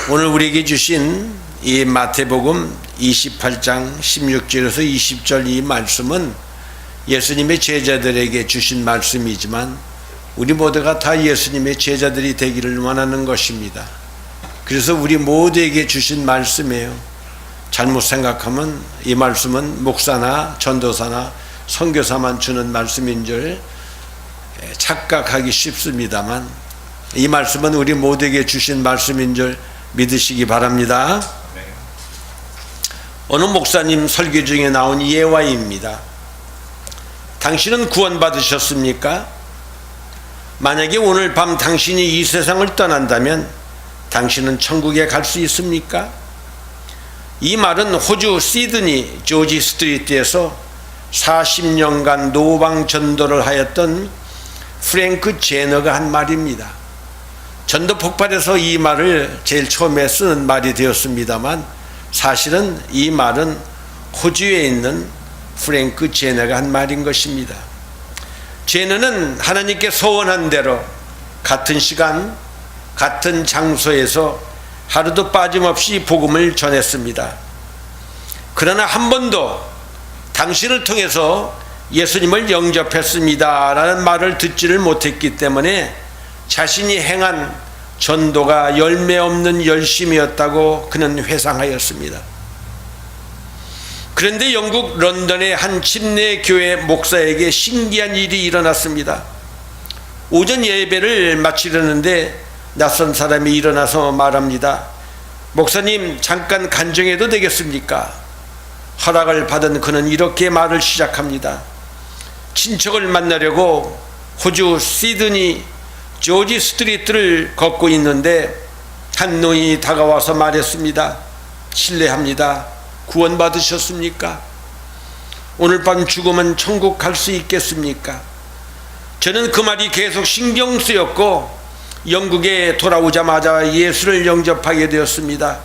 오늘 우리에게 주신 이 마태복음 28장 16절에서 20절 이 말씀은 예수님의 제자들에게 주신 말씀이지만 우리 모두가 다 예수님의 제자들이 되기를 원하는 것입니다. 그래서 우리 모두에게 주신 말씀이에요. 잘못 생각하면 이 말씀은 목사나 전도사나 선교사만 주는 말씀인 줄 착각하기 쉽습니다만 이 말씀은 우리 모두에게 주신 말씀인 줄 믿으시기 바랍니다. 어느 목사님 설교 중에 나온 예화입니다. 당신은 구원받으셨습니까? 만약에 오늘 밤 당신이 이 세상을 떠난다면 당신은 천국에 갈 수 있습니까? 이 말은 호주 시드니 조지 스트리트에서 40년간 노방 전도를 하였던 프랭크 제너가 한 말입니다. 전도 폭발에서 이 말을 제일 처음에 쓰는 말이 되었습니다만 사실은 이 말은 호주에 있는 프랭크 제너가 한 말인 것입니다. 제너는 하나님께 소원한 대로 같은 시간, 같은 장소에서 하루도 빠짐없이 복음을 전했습니다. 그러나 한 번도 당신을 통해서 예수님을 영접했습니다 라는 말을 듣지를 못했기 때문에 자신이 행한 전도가 열매 없는 열심이었다고 그는 회상하였습니다. 그런데 영국 런던의 한 침례 교회 목사에게 신기한 일이 일어났습니다. 오전 예배를 마치려는데 낯선 사람이 일어나서 말합니다. 목사님, 잠깐 간증해도 되겠습니까? 허락을 받은 그는 이렇게 말을 시작합니다. 친척을 만나려고 호주 시드니 조지 스트리트를 걷고 있는데 한 노인이 다가와서 말했습니다. 실례합니다. 구원받으셨습니까? 오늘 밤 죽으면 천국 갈 수 있겠습니까? 저는 그 말이 계속 신경 쓰였고 영국에 돌아오자마자 예수를 영접하게 되었습니다.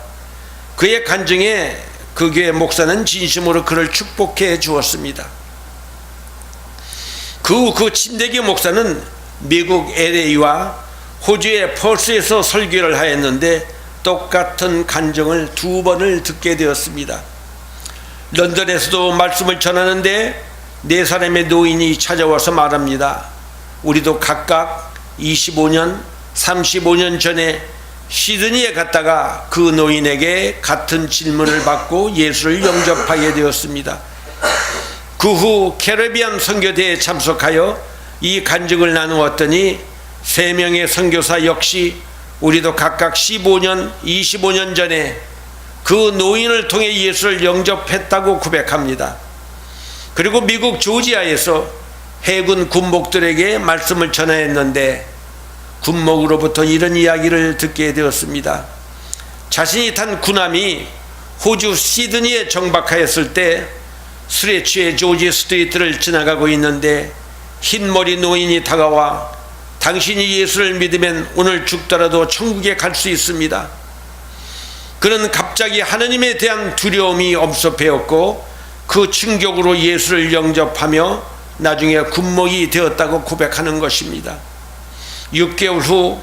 그의 간증에 그 교회 목사는 진심으로 그를 축복해 주었습니다. 그 침례교 목사는 미국 LA와 호주의 퍼스에서 설교를 하였는데 똑같은 간증을 2번을 듣게 되었습니다. 런던에서도 말씀을 전하는데 4사람의 노인이 찾아와서 말합니다. 우리도 각각 25년, 35년 전에 시드니에 갔다가 그 노인에게 같은 질문을 받고 예수를 영접하게 되었습니다. 그 후 캐리비안 선교대에 참석하여 이 간증을 나누었더니 3명의 선교사 역시 우리도 각각 15년, 25년 전에 그 노인을 통해 예수를 영접했다고 고백합니다. 그리고 미국 조지아에서 해군 군목들에게 말씀을 전하였는데 군목으로부터 이런 이야기를 듣게 되었습니다. 자신이 탄 군함이 호주 시드니에 정박하였을 때 술에 취해 조지 스트리트를 지나가고 있는데 흰머리 노인이 다가와 당신이 예수를 믿으면 오늘 죽더라도 천국에 갈 수 있습니다. 그는 갑자기 하나님에 대한 두려움이 없어 배웠고 그 충격으로 예수를 영접하며 나중에 군목이 되었다고 고백하는 것입니다. 6개월 후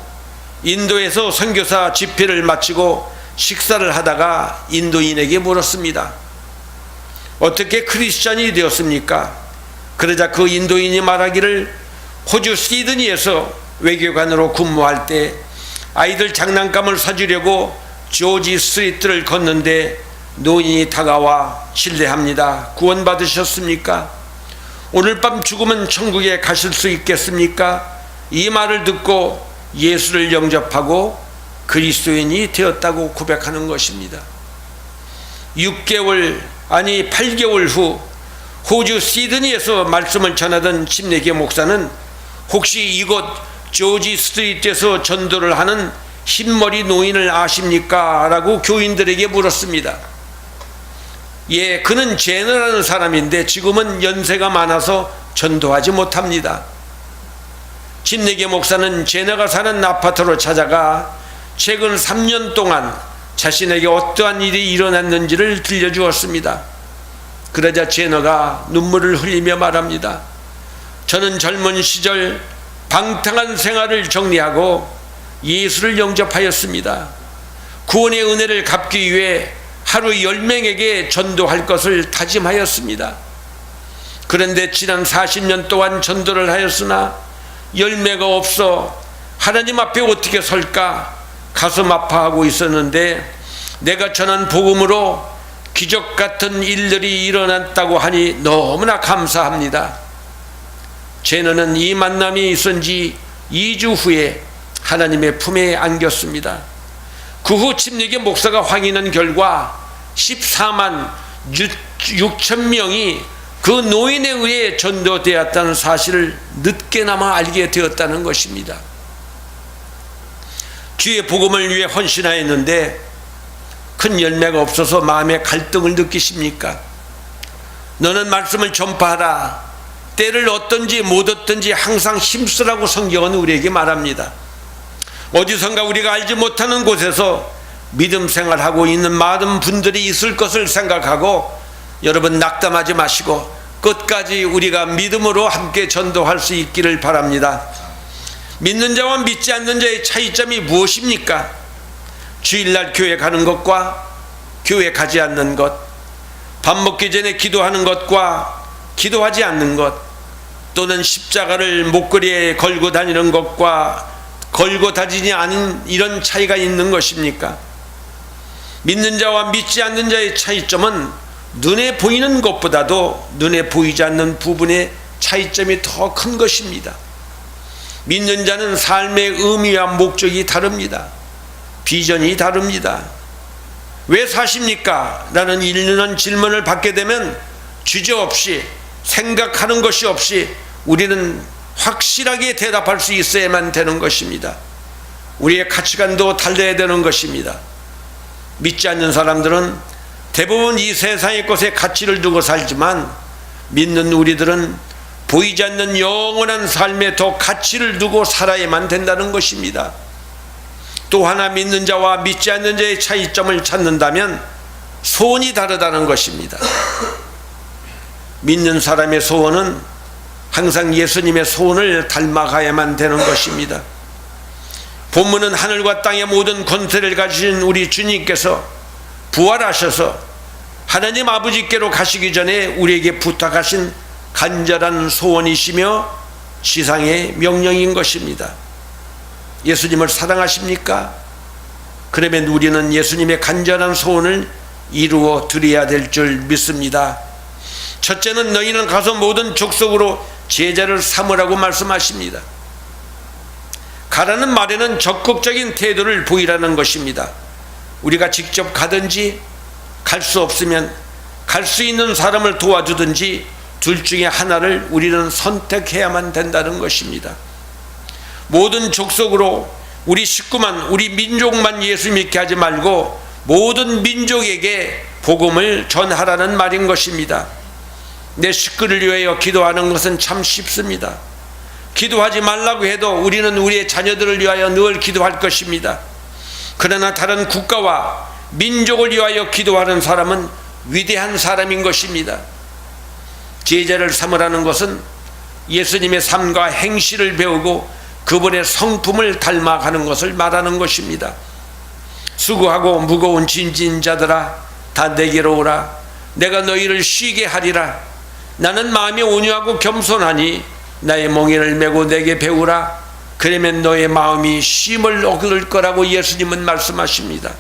인도에서 선교사 집회를 마치고 식사를 하다가 인도인에게 물었습니다. 어떻게 크리스찬이 되었습니까? 그러자 그 인도인이 말하기를 호주 시드니에서 외교관으로 근무할 때 아이들 장난감을 사주려고 조지 스트리트를 걷는데 노인이 다가와 실례합니다. 구원받으셨습니까? 오늘 밤 죽으면 천국에 가실 수 있겠습니까? 이 말을 듣고 예수를 영접하고 그리스도인이 되었다고 고백하는 것입니다. 6개월 아니 8개월 후 호주 시드니에서 말씀을 전하던 침례교 목사는 혹시 이곳 조지 스트리트에서 전도를 하는 흰머리 노인을 아십니까? 라고 교인들에게 물었습니다. 예, 그는 제너라는 사람인데 지금은 연세가 많아서 전도하지 못합니다. 침례교 목사는 제너가 사는 아파트로 찾아가 최근 3년 동안 자신에게 어떠한 일이 일어났는지를 들려주었습니다. 그러자 제너가 눈물을 흘리며 말합니다. 저는 젊은 시절 방탕한 생활을 정리하고 예수를 영접하였습니다. 구원의 은혜를 갚기 위해 하루 10명에게 전도할 것을 다짐하였습니다. 그런데 지난 40년 동안 전도를 하였으나 열매가 없어 하나님 앞에 어떻게 설까 가슴 아파하고 있었는데, 내가 전한 복음으로 기적 같은 일들이 일어났다고 하니 너무나 감사합니다. 제너는 이 만남이 있은 지 2주 후에 하나님의 품에 안겼습니다. 그 후 침례교 목사가 확인한 결과 14만 6천 명이 그 노인에 의해 전도되었다는 사실을 늦게나마 알게 되었다는 것입니다. 주의 복음을 위해 헌신하였는데 큰 열매가 없어서 마음의 갈등을 느끼십니까? 너는 말씀을 전파하라. 때를 얻든지 못 얻든지 항상 힘쓰라고 성경은 우리에게 말합니다. 어디선가 우리가 알지 못하는 곳에서 믿음 생활하고 있는 많은 분들이 있을 것을 생각하고 여러분 낙담하지 마시고 끝까지 우리가 믿음으로 함께 전도할 수 있기를 바랍니다. 믿는 자와 믿지 않는 자의 차이점이 무엇입니까? 주일날 교회 가는 것과 교회 가지 않는 것, 밥 먹기 전에 기도하는 것과 기도하지 않는 것, 또는 십자가를 목걸이에 걸고 다니는 것과 걸고 다니지 않은 이런 차이가 있는 것입니까? 믿는 자와 믿지 않는 자의 차이점은 눈에 보이는 것보다도 눈에 보이지 않는 부분의 차이점이 더 큰 것입니다. 믿는 자는 삶의 의미와 목적이 다릅니다. 비전이 다릅니다. 왜 사십니까? 라는 이런 질문을 받게 되면 주저없이 생각하는 것이 없이 우리는 확실하게 대답할 수 있어야만 되는 것입니다. 우리의 가치관도 달라야 되는 것입니다. 믿지 않는 사람들은 대부분 이 세상의 것에 가치를 두고 살지만, 믿는 우리들은 보이지 않는 영원한 삶에 더 가치를 두고 살아야만 된다는 것입니다. 또 하나 믿는 자와 믿지 않는 자의 차이점을 찾는다면 소원이 다르다는 것입니다. 믿는 사람의 소원은 항상 예수님의 소원을 닮아가야만 되는 것입니다. 본문은 하늘과 땅의 모든 권세를 가지신 우리 주님께서 부활하셔서 하나님 아버지께로 가시기 전에 우리에게 부탁하신 간절한 소원이시며 지상의 명령인 것입니다. 예수님을 사랑하십니까? 그러면 우리는 예수님의 간절한 소원을 이루어 드려야 될 줄 믿습니다. 첫째는 너희는 가서 모든 족속으로 제자를 삼으라고 말씀하십니다. 가라는 말에는 적극적인 태도를 보이라는 것입니다. 우리가 직접 가든지 갈 수 없으면 갈 수 있는 사람을 도와주든지 둘 중에 하나를 우리는 선택해야만 된다는 것입니다. 모든 족속으로 우리 식구만, 우리 민족만 예수 믿게 하지 말고 모든 민족에게 복음을 전하라는 말인 것입니다. 내 식구를 위하여 기도하는 것은 참 쉽습니다. 기도하지 말라고 해도 우리는 우리의 자녀들을 위하여 늘 기도할 것입니다. 그러나 다른 국가와 민족을 위하여 기도하는 사람은 위대한 사람인 것입니다. 제자를 삼으라는 것은 예수님의 삶과 행실을 배우고 그분의 성품을 닮아가는 것을 말하는 것입니다. 수고하고 무거운 짐진 자들아 다 내게로 오라. 내가 너희를 쉬게 하리라. 나는 마음이 온유하고 겸손하니 나의 멍에를 메고 내게 배우라. 그러면 너의 마음이 쉼을 얻을 거라고 예수님은 말씀하십니다.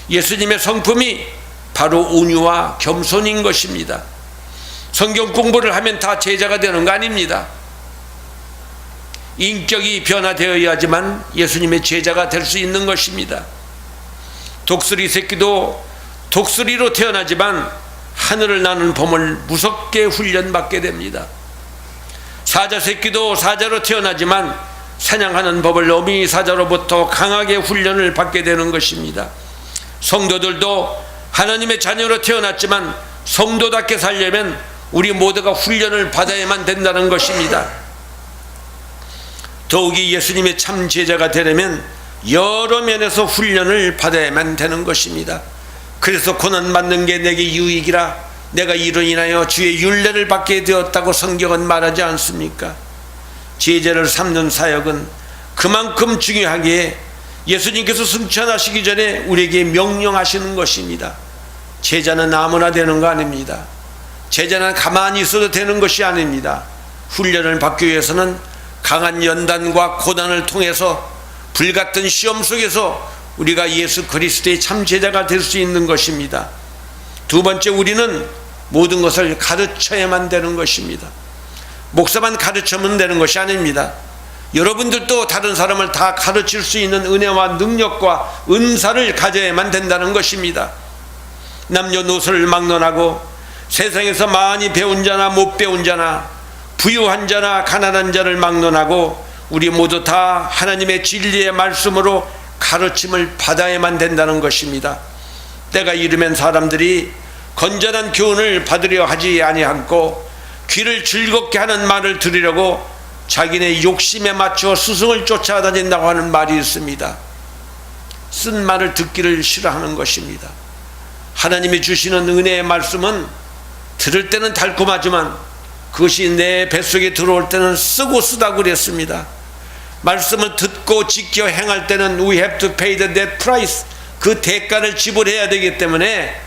예수님의 성품이 바로 온유와 겸손인 것입니다. 성경 공부를 하면 다 제자가 되는 거 아닙니다. 인격이 변화되어야지만 예수님의 제자가 될 수 있는 것입니다. 독수리 새끼도 독수리로 태어나지만 하늘을 나는 봄을 무섭게 훈련받게 됩니다. 사자 새끼도 사자로 태어나지만 사냥하는 법을 어미 사자로부터 강하게 훈련을 받게 되는 것입니다. 성도들도 하나님의 자녀로 태어났지만 성도답게 살려면 우리 모두가 훈련을 받아야만 된다는 것입니다. 더욱이 예수님의 참 제자가 되려면 여러 면에서 훈련을 받아야만 되는 것입니다. 그래서 고난받는 게 내게 유익이라 내가 이로 인하여 주의 율례를 받게 되었다고 성경은 말하지 않습니까? 제자를 삼는 사역은 그만큼 중요하기에 예수님께서 승천하시기 전에 우리에게 명령하시는 것입니다. 제자는 아무나 되는 거 아닙니다. 제자는 가만히 있어도 되는 것이 아닙니다. 훈련을 받기 위해서는 강한 연단과 고난을 통해서 불같은 시험 속에서 우리가 예수 그리스도의 참 제자가 될 수 있는 것입니다. 두 번째, 우리는 모든 것을 가르쳐야만 되는 것입니다. 목사만 가르치면 되는 것이 아닙니다. 여러분들도 다른 사람을 다 가르칠 수 있는 은혜와 능력과 은사를 가져야만 된다는 것입니다. 남녀노소를 막론하고 세상에서 많이 배운 자나 못 배운 자나 부유한 자나 가난한 자를 막론하고 우리 모두 다 하나님의 진리의 말씀으로 가르침을 받아야만 된다는 것입니다. 때가 이르면 사람들이 건전한 교훈을 받으려 하지 아니하고 귀를 즐겁게 하는 말을 들으려고 자기네 욕심에 맞춰 스승을 쫓아다닌다고 하는 말이 있습니다. 쓴 말을 듣기를 싫어하는 것입니다. 하나님이 주시는 은혜의 말씀은 들을 때는 달콤하지만 그것이 내 뱃속에 들어올 때는 쓰고 쓰다고 그랬습니다. 말씀을 듣고 지켜 행할 때는 we have to pay the net price, 그 대가를 지불해야 되기 때문에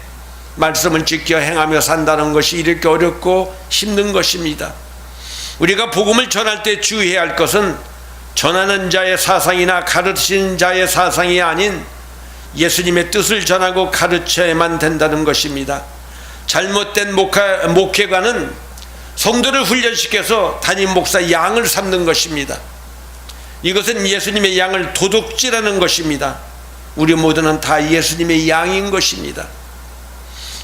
말씀을 지켜 행하며 산다는 것이 이렇게 어렵고 힘든 것입니다. 우리가 복음을 전할 때 주의해야 할 것은 전하는 자의 사상이나 가르치는 자의 사상이 아닌 예수님의 뜻을 전하고 가르쳐야만 된다는 것입니다. 잘못된 목회가는 성도를 훈련시켜서 담임 목사 양을 삼는 것입니다. 이것은 예수님의 양을 도둑질하는 것입니다. 우리 모두는 다 예수님의 양인 것입니다.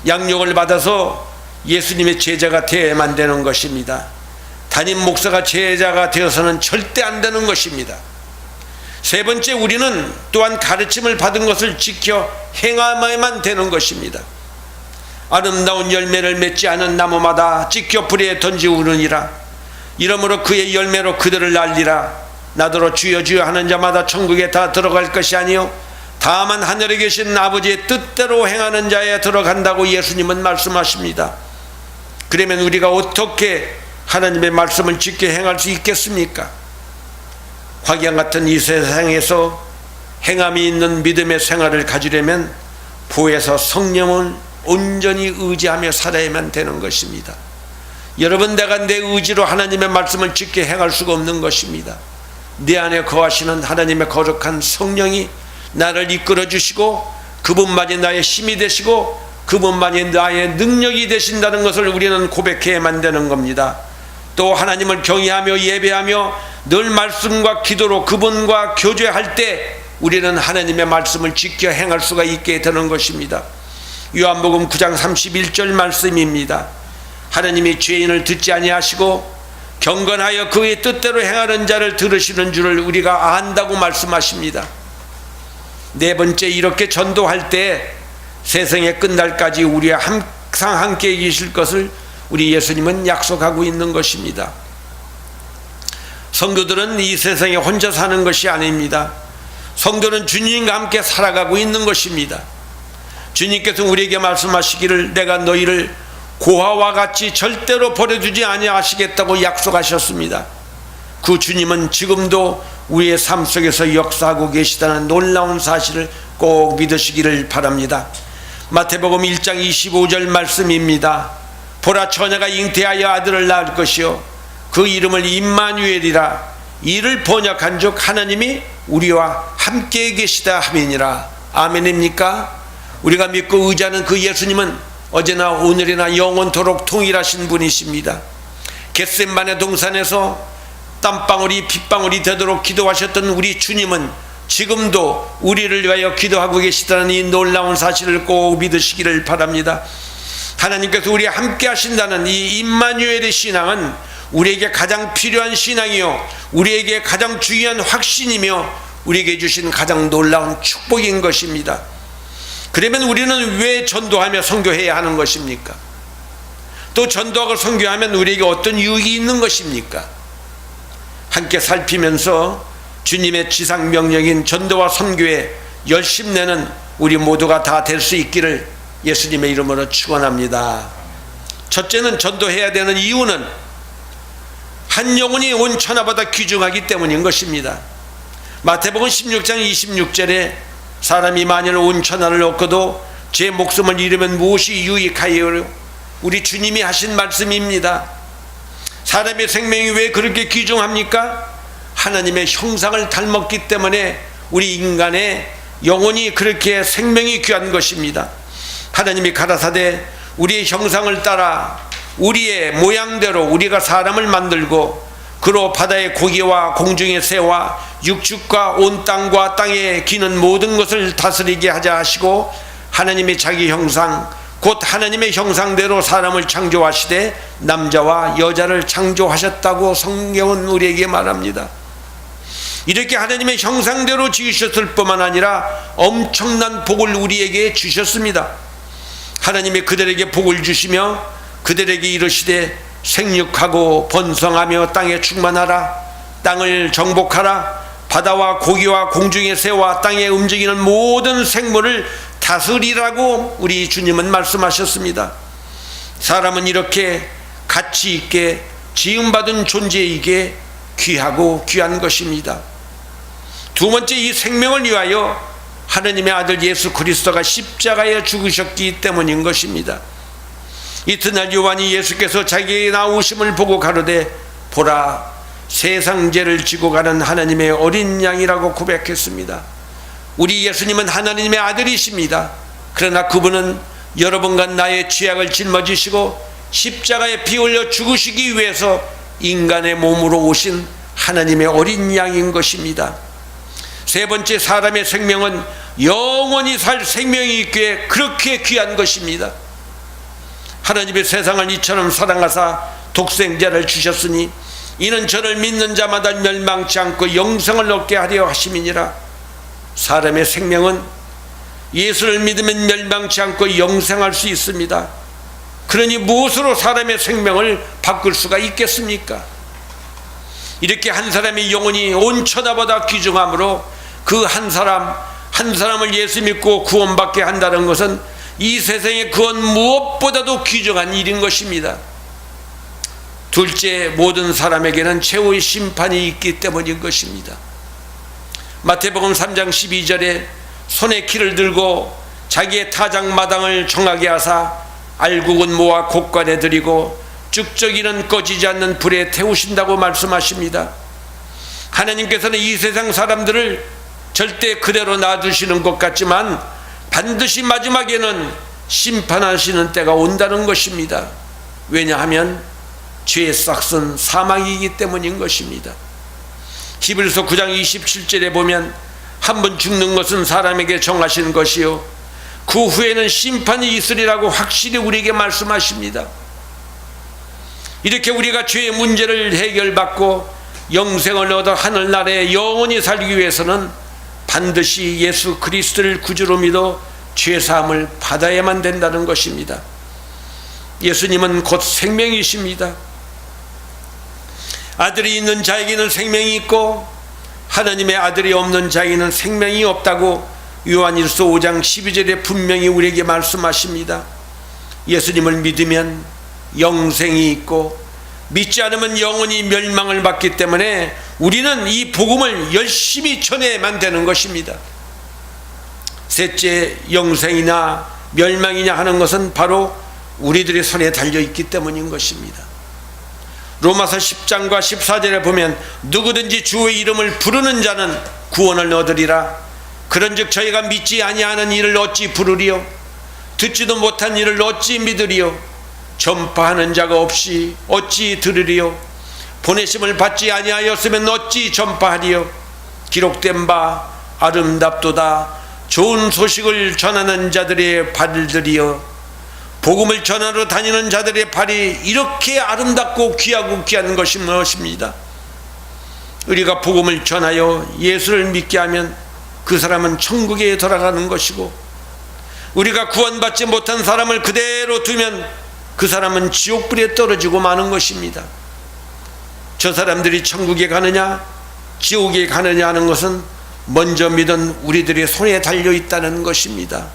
양육을 받아서 예수님의 제자가 되어야만 되는 것입니다. 담임 목사가 제자가 되어서는 절대 안 되는 것입니다. 세 번째, 우리는 또한 가르침을 받은 것을 지켜 행하야만 되는 것입니다. 아름다운 열매를 맺지 않은 나무마다 지켜 불에 던지우느니라. 이러므로 그의 열매로 그들을 알리라. 나더러 주여 주여 하는 자마다 천국에 다 들어갈 것이 아니요 다만 하늘에 계신 아버지의 뜻대로 행하는 자에 들어간다고 예수님은 말씀하십니다. 그러면 우리가 어떻게 하나님의 말씀을 지켜 행할 수 있겠습니까? 화기양 같은 이 세상에서 행함이 있는 믿음의 생활을 가지려면 보혜사 성령을 온전히 의지하며 살아야만 되는 것입니다. 여러분, 내가 내 의지로 하나님의 말씀을 지켜 행할 수가 없는 것입니다. 내 안에 거하시는 하나님의 거룩한 성령이 나를 이끌어 주시고 그분만이 나의 힘이 되시고 그분만이 나의 능력이 되신다는 것을 우리는 고백해야만 되는 겁니다. 또 하나님을 경외하며 예배하며 늘 말씀과 기도로 그분과 교제할 때 우리는 하나님의 말씀을 지켜 행할 수가 있게 되는 것입니다. 요한복음 9장 31절 말씀입니다. 하나님이 죄인을 듣지 아니하시고 경건하여 그의 뜻대로 행하는 자를 들으시는 줄을 우리가 안다고 말씀하십니다. 네 번째, 이렇게 전도할 때 세상의 끝날까지 우리와 항상 함께 계실 것을 우리 예수님은 약속하고 있는 것입니다. 성도들은 이 세상에 혼자 사는 것이 아닙니다. 성도는 주님과 함께 살아가고 있는 것입니다. 주님께서 우리에게 말씀하시기를 내가 너희를 고아와 같이 절대로 버려두지 아니하시겠다고 약속하셨습니다. 그 주님은 지금도 우리의 삶 속에서 역사하고 계시다는 놀라운 사실을 꼭 믿으시기를 바랍니다. 마태복음 1장 25절 말씀입니다. 보라, 처녀가 잉태하여 아들을 낳을 것이요 그 이름을 임마누엘이라. 이를 번역한 즉 하나님이 우리와 함께 계시다 함이니라. 아멘입니까? 우리가 믿고 의지하는 그 예수님은 어제나 오늘이나 영원토록 동일하신 분이십니다. 겟세마네 동산에서 땀방울이 핏방울이 되도록 기도하셨던 우리 주님은 지금도 우리를 위하여 기도하고 계시다는 이 놀라운 사실을 꼭 믿으시기를 바랍니다. 하나님께서 우리와 함께 하신다는 이 임마누엘의 신앙은 우리에게 가장 필요한 신앙이요 우리에게 가장 중요한 확신이며 우리에게 주신 가장 놀라운 축복인 것입니다. 그러면 우리는 왜 전도하며 선교해야 하는 것입니까? 또 전도하고 선교하면 우리에게 어떤 유익이 있는 것입니까? 함께 살피면서 주님의 지상명령인 전도와 선교에 열심내는 우리 모두가 다 될 수 있기를 예수님의 이름으로 축원합니다. 첫째는 전도해야 되는 이유는 한 영혼이 온 천하보다 귀중하기 때문인 것입니다. 마태복음 16장 26절에 사람이 만일 온 천하를 얻고도 제 목숨을 잃으면 무엇이 유익하여요? 우리 주님이 하신 말씀입니다. 사람의 생명이 왜 그렇게 귀중합니까? 하나님의 형상을 닮았기 때문에 우리 인간의 영혼이 그렇게 생명이 귀한 것입니다. 하나님이 가라사대 우리의 형상을 따라 우리의 모양대로 우리가 사람을 만들고 그로 바다의 고기와 공중의 새와 육축과 온 땅과 땅에 기는 모든 것을 다스리게 하자 하시고 하나님의 자기 형상 곧 하나님의 형상대로 사람을 창조하시되 남자와 여자를 창조하셨다고 성경은 우리에게 말합니다. 이렇게 하나님의 형상대로 지으셨을 뿐만 아니라 엄청난 복을 우리에게 주셨습니다. 하나님이 그들에게 복을 주시며 그들에게 이르시되 생육하고 번성하며 땅에 충만하라, 땅을 정복하라, 바다와 고기와 공중의 새와 땅에 움직이는 모든 생물을 다스리라고 우리 주님은 말씀하셨습니다. 사람은 이렇게 가치 있게 지음받은 존재이기에 귀하고 귀한 것입니다. 두 번째, 이 생명을 위하여 하나님의 아들 예수 그리스도가 십자가에 죽으셨기 때문인 것입니다. 이튿날 요한이 예수께서 자기의 나오심을 보고 가로되 보라 세상 죄를 지고 가는 하나님의 어린 양이라고 고백했습니다. 우리 예수님은 하나님의 아들이십니다. 그러나 그분은 여러분과 나의 죄악을 짊어지시고 십자가에 피 흘려 죽으시기 위해서 인간의 몸으로 오신 하나님의 어린 양인 것입니다. 세 번째, 사람의 생명은 영원히 살 생명이 있기에 그렇게 귀한 것입니다. 하나님의 세상을 이처럼 사랑하사 독생자를 주셨으니 이는 저를 믿는 자마다 멸망치 않고 영생을 얻게 하려 하심이니라. 사람의 생명은 예수를 믿으면 멸망치 않고 영생할 수 있습니다. 그러니 무엇으로 사람의 생명을 바꿀 수가 있겠습니까? 이렇게 한 사람의 영혼이 온 천하보다 귀중하므로 그 한 사람을 예수 믿고 구원받게 한다는 것은 이 세상의 구원 무엇보다도 귀중한 일인 것입니다. 둘째, 모든 사람에게는 최후의 심판이 있기 때문인 것입니다. 마태복음 3장 12절에 손에 키를 들고 자기의 타작마당을 정하게 하사 알국은 모아 곳간에 들이고 쭉저기는 꺼지지 않는 불에 태우신다고 말씀하십니다. 하나님께서는 이 세상 사람들을 절대 그대로 놔두시는 것 같지만 반드시 마지막에는 심판하시는 때가 온다는 것입니다. 왜냐하면 죄의 싹은 사망이기 때문인 것입니다. 히브리서 9장 27절에 보면 한 번 죽는 것은 사람에게 정하신 것이요 그 후에는 심판이 있으리라고 확실히 우리에게 말씀하십니다. 이렇게 우리가 죄의 문제를 해결받고 영생을 얻어 하늘나라에 영원히 살기 위해서는 반드시 예수 그리스도를 구주로 믿어 죄사함을 받아야만 된다는 것입니다. 예수님은 곧 생명이십니다. 아들이 있는 자에게는 생명이 있고 하나님의 아들이 없는 자에게는 생명이 없다고 요한일서 5장 12절에 분명히 우리에게 말씀하십니다. 예수님을 믿으면 영생이 있고 믿지 않으면 영원히 멸망을 받기 때문에 우리는 이 복음을 열심히 전해야만 되는 것입니다. 셋째, 영생이나 멸망이냐 하는 것은 바로 우리들의 손에 달려있기 때문인 것입니다. 로마서 10장과 14절에 보면 누구든지 주의 이름을 부르는 자는 구원을 얻으리라. 그런즉 저희가 믿지 아니하는 이를 어찌 부르리요? 듣지도 못한 이를 어찌 믿으리요? 전파하는 자가 없이 어찌 들으리요? 보내심을 받지 아니하였으면 어찌 전파하리요? 기록된 바 아름답도다 좋은 소식을 전하는 자들의 발들이여. 복음을 전하러 다니는 자들의 발이 이렇게 아름답고 귀하고 귀한 것이 무엇입니다? 우리가 복음을 전하여 예수를 믿게 하면 그 사람은 천국에 돌아가는 것이고, 우리가 구원받지 못한 사람을 그대로 두면 그 사람은 지옥불에 떨어지고 마는 것입니다. 저 사람들이 천국에 가느냐 지옥에 가느냐 하는 것은 먼저 믿은 우리들의 손에 달려있다는 것입니다.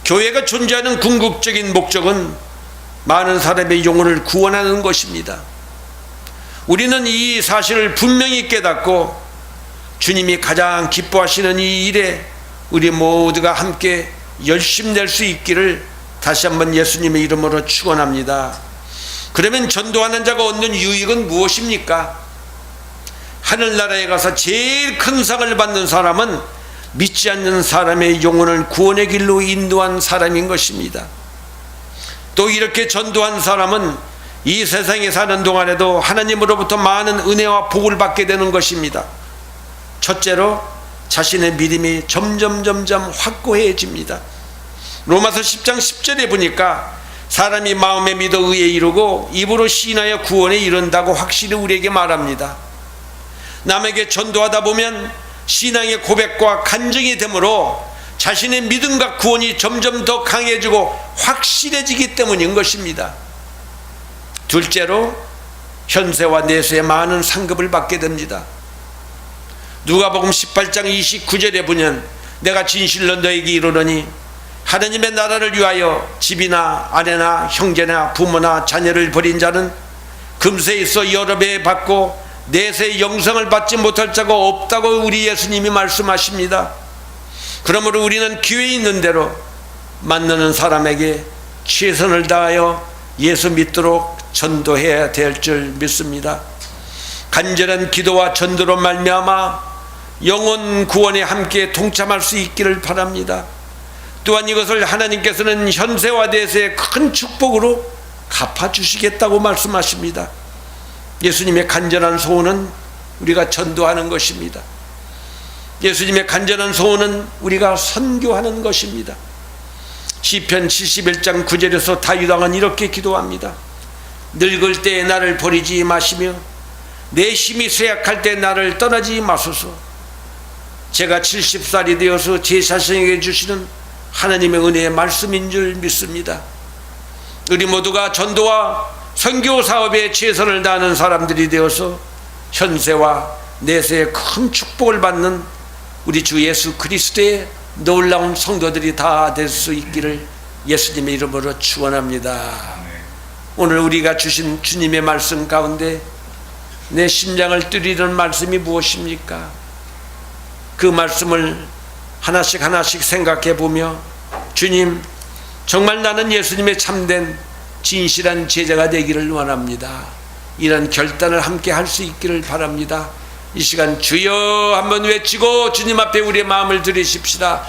교회가 존재하는 궁극적인 목적은 많은 사람의 영혼을 구원하는 것입니다. 우리는 이 사실을 분명히 깨닫고 주님이 가장 기뻐하시는 이 일에 우리 모두가 함께 열심낼 수 있기를 다시 한번 예수님의 이름으로 축원합니다. 그러면 전도하는 자가 얻는 유익은 무엇입니까? 하늘나라에 가서 제일 큰 상을 받는 사람은 믿지 않는 사람의 영혼을 구원의 길로 인도한 사람인 것입니다. 또 이렇게 전도한 사람은 이 세상에 사는 동안에도 하나님으로부터 많은 은혜와 복을 받게 되는 것입니다. 첫째로 자신의 믿음이 점점 확고해집니다. 로마서 10장 10절에 보니까 사람이 마음에 믿어 의에 이르고 입으로 시인하여 구원에 이른다고 확실히 우리에게 말합니다. 남에게 전도하다 보면 신앙의 고백과 간증이 되므로 자신의 믿음과 구원이 점점 더 강해지고 확실해지기 때문인 것입니다. 둘째로 현세와 내세에 많은 상급을 받게 됩니다. 누가복음 18장 29절에 보면 내가 진실로 너에게 이르노니 하나님의 나라를 위하여 집이나 아내나 형제나 부모나 자녀를 버린 자는 금세 있어 여러 배 받고 내세 영생을 받지 못할 자가 없다고 우리 예수님이 말씀하십니다. 그러므로 우리는 기회 있는 대로 만나는 사람에게 최선을 다하여 예수 믿도록 전도해야 될 줄 믿습니다. 간절한 기도와 전도로 말미암아 영혼 구원에 함께 동참할 수 있기를 바랍니다. 또한 이것을 하나님께서는 현세와 내세의 큰 축복으로 갚아주시겠다고 말씀하십니다. 예수님의 간절한 소원은 우리가 전도하는 것입니다. 예수님의 간절한 소원은 우리가 선교하는 것입니다. 시편 71장 9절에서 다윗왕은 이렇게 기도합니다. 늙을 때에 나를 버리지 마시며 내 힘이 쇠약할 때 나를 떠나지 마소서. 제가 70살이 되어서 제 자신에게 주시는 하나님의 은혜의 말씀인 줄 믿습니다. 우리 모두가 전도와 선교 사업에 최선을 다하는 사람들이 되어서 현세와 내세의 큰 축복을 받는 우리 주 예수 그리스도의 놀라운 성도들이 다 될 수 있기를 예수님의 이름으로 축원합니다. 오늘 우리가 주신 주님의 말씀 가운데 내 심장을 뚫리는 말씀이 무엇입니까? 그 말씀을 하나씩 생각해 보며 주님, 정말 나는 예수님의 참된 진실한 제자가 되기를 원합니다. 이런 결단을 함께 할 수 있기를 바랍니다. 이 시간 주여 한번 외치고 주님 앞에 우리의 마음을 드리십시다.